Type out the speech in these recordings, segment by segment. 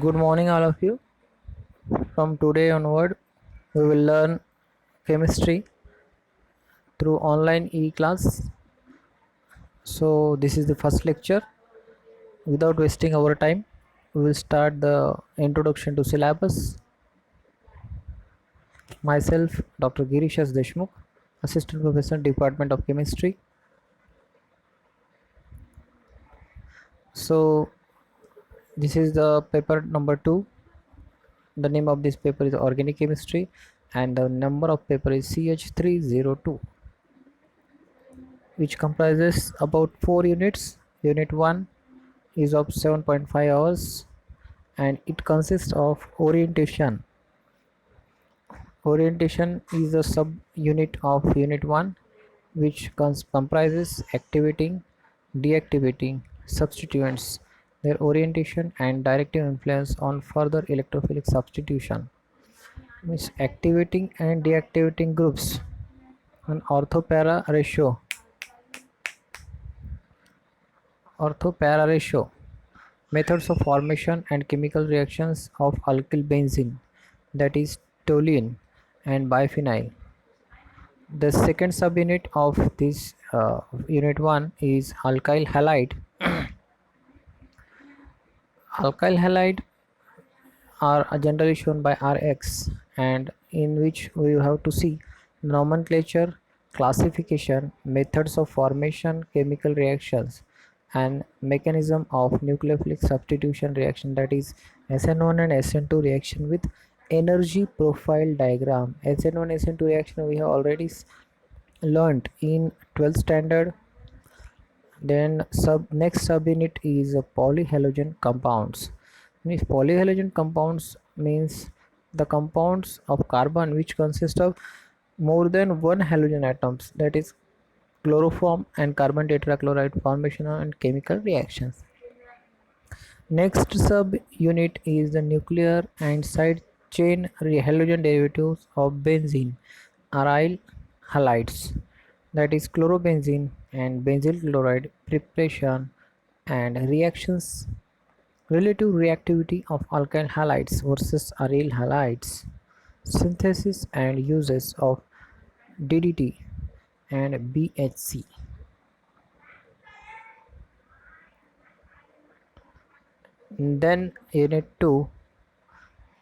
Good morning, all of you. From today onward, we will learn chemistry through online e-class. So, this is the first lecture. Without wasting our time, we will start the introduction to syllabus. Myself, Dr. Girishas Deshmukh, Assistant Professor, Department of Chemistry. So, this is the paper number 2. The name of this paper is Organic Chemistry, and the number of paper is CH302, which comprises about 4 units. Unit 1 is of 7.5 hours and it consists of orientation. Orientation is a sub unit of unit 1 which comprises activating, deactivating substituents, their orientation and directive influence on further electrophilic substitution. Means activating and deactivating groups, an ortho-para ratio, methods of formation and chemical reactions of alkyl benzene, that is toluene and biphenyl. The second subunit of this unit 1 is alkyl halide. Alkyl halide are generally shown by Rx, and in which we have to see nomenclature, classification, methods of formation, chemical reactions, and mechanism of nucleophilic substitution reaction, that is SN1 and SN2 reaction with energy profile diagram. SN1 SN2 reaction we have already learnt in 12th standard. Then next subunit is polyhalogen compounds. Means polyhalogen compounds means the compounds of carbon which consist of more than one halogen atoms, that is chloroform and carbon tetrachloride formation and chemical reactions. Next subunit is the nuclear and side chain halogen derivatives of benzene, aryl halides, that is chlorobenzene and benzyl chloride preparation and reactions, relative reactivity of alkyl halides versus aryl halides, synthesis and uses of DDT and BHC. Then unit 2,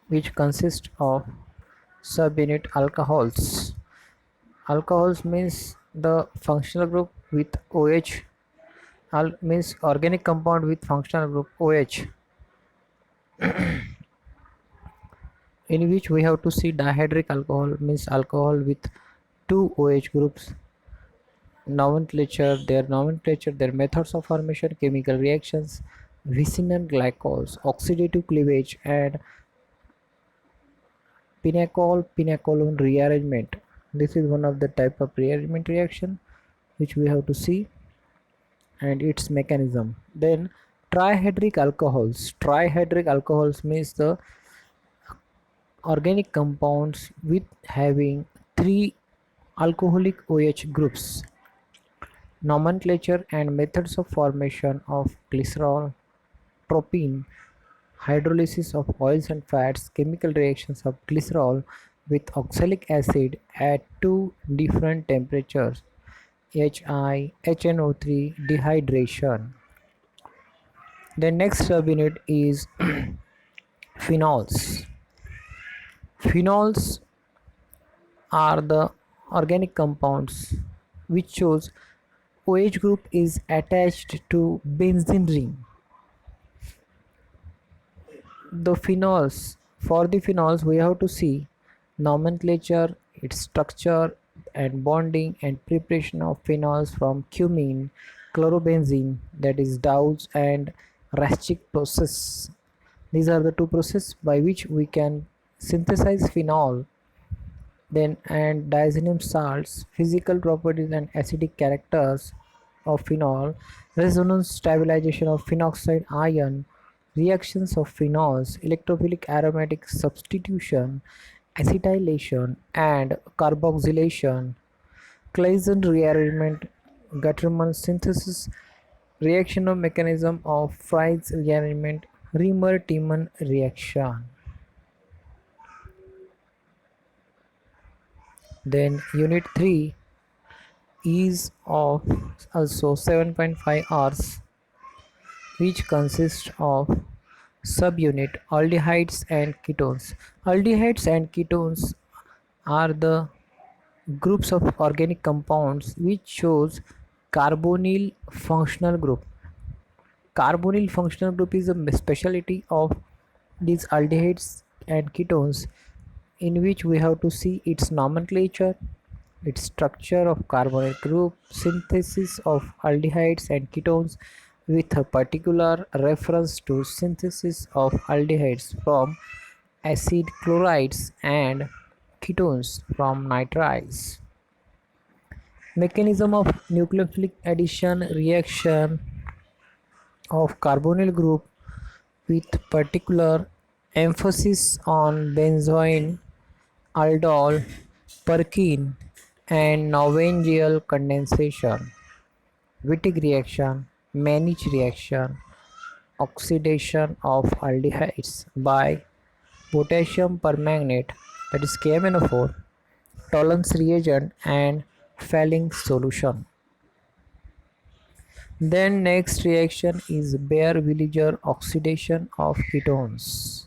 which consists of subunit alcohols. Alcohols means the functional group with OH. Means organic compound with functional group OH, in which we have to see dihydric alcohol means alcohol with two OH groups. Nomenclature, their methods of formation, chemical reactions, vicinal glycols, oxidative cleavage, and pinacol-pinacolone rearrangement. This is one of the type of rearrangement reaction which we have to see and its mechanism. Then trihydric alcohols. Trihydric alcohols means the organic compounds with having three alcoholic OH groups. Nomenclature and methods of formation of glycerol, propene, hydrolysis of oils and fats, chemical reactions of glycerol with oxalic acid at two different temperatures, HNO3 dehydration. The next subunit is phenols. Phenols are the organic compounds which shows OH group is attached to benzene ring. For the phenols we have to see nomenclature, its structure and bonding and preparation of phenols from cumene, chlorobenzene, that is Dawes and Raschig process. These are the two processes by which we can synthesize phenol. Then and diazonium salts, physical properties and acidic characters of phenol, resonance stabilization of phenoxide ion, reactions of phenols, electrophilic aromatic substitution, acetylation and carboxylation, Claisen rearrangement, Gattermann synthesis, reaction of mechanism of Fries rearrangement, Remer-Tiemann reaction. Then unit 3 is of also 7.5 hours, which consists of subunit aldehydes and ketones. Aldehydes and ketones are the groups of organic compounds which shows carbonyl functional group. Carbonyl functional group is a specialty of these aldehydes and ketones, in which we have to see its nomenclature, its structure of carbonyl group, synthesis of aldehydes and ketones with a particular reference to synthesis of aldehydes from acid chlorides and ketones from nitrides. Mechanism of nucleophilic addition reaction of carbonyl group with particular emphasis on benzoin, aldol, perkene, and Navier condensation. Wittig reaction, Mannich reaction, oxidation of aldehydes by potassium permanganate, that is KMnO4, Tollens reagent, and Fehling solution. Then next reaction is Baeyer-Villiger oxidation of ketones.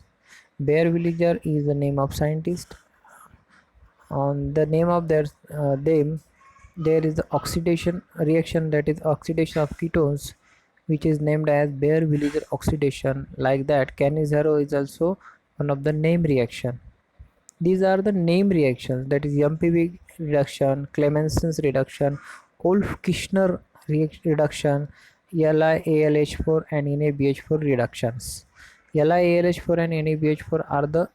Baeyer-Villiger is the name of scientist. On the name of their them, there is the oxidation reaction, that is oxidation of ketones, which is named as Baeyer-Villiger oxidation. Like that, Cannizzaro is also one of the name reaction. These are the name reactions, that is MPV reduction, Clemenson's reduction, Wolff-Kishner reduction, LiAlH4 and NaBH4 reductions. LiAlH4 and NaBH4 are the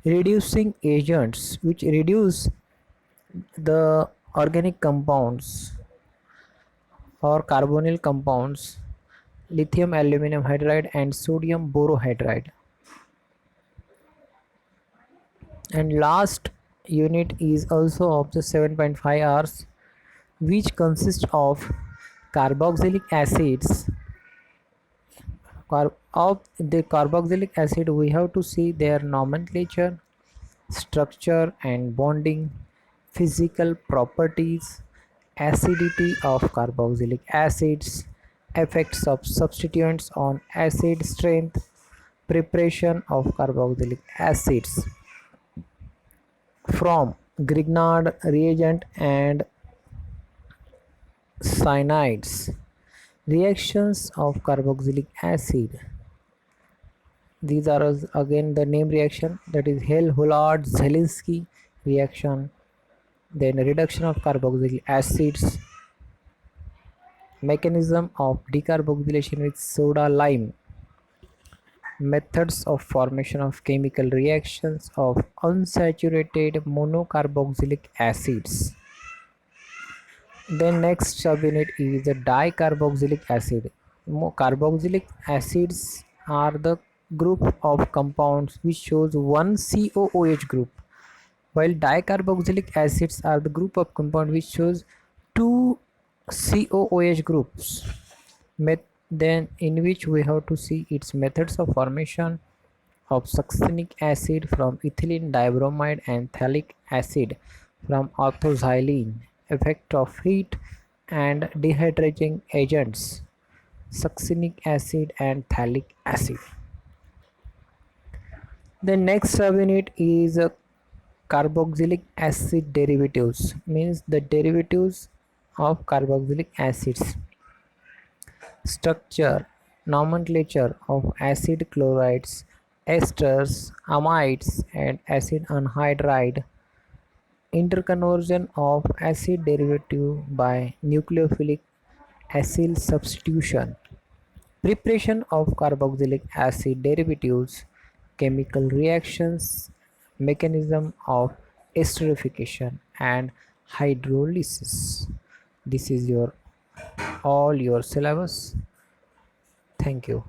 reducing agents which reduce the organic compounds or carbonyl compounds, lithium aluminum hydride and sodium borohydride. And last unit is also of the 7.5 hours, which consists of carboxylic acids. Of the carboxylic acid, we have to see their nomenclature, structure and bonding, physical properties, acidity of carboxylic acids, effects of substituents on acid strength, preparation of carboxylic acids from Grignard reagent and cyanides, reactions of carboxylic acid. These are again the name reaction, that is Hell-Hollard-Zelinsky reaction. Then reduction of carboxylic acids, mechanism of decarboxylation with soda lime, methods of formation of chemical reactions of unsaturated monocarboxylic acids. Then next subunit is the dicarboxylic acid. Carboxylic acids are the group of compounds which shows one COOH group, while dicarboxylic acids are the group of compound which shows two COOH groups. Then in which we have to see its methods of formation of succinic acid from ethylene dibromide and phthalic acid from orthoxylene, effect of heat and dehydrating agents, succinic acid and phthalic acid. The next subunit is carboxylic acid derivatives, means the derivatives of carboxylic acids. Structure, nomenclature of acid chlorides, esters, amides and acid anhydride, interconversion of acid derivative by nucleophilic acyl substitution, preparation of carboxylic acid derivatives, chemical reactions, mechanism of esterification and hydrolysis. This is your all your syllabus. Thank you.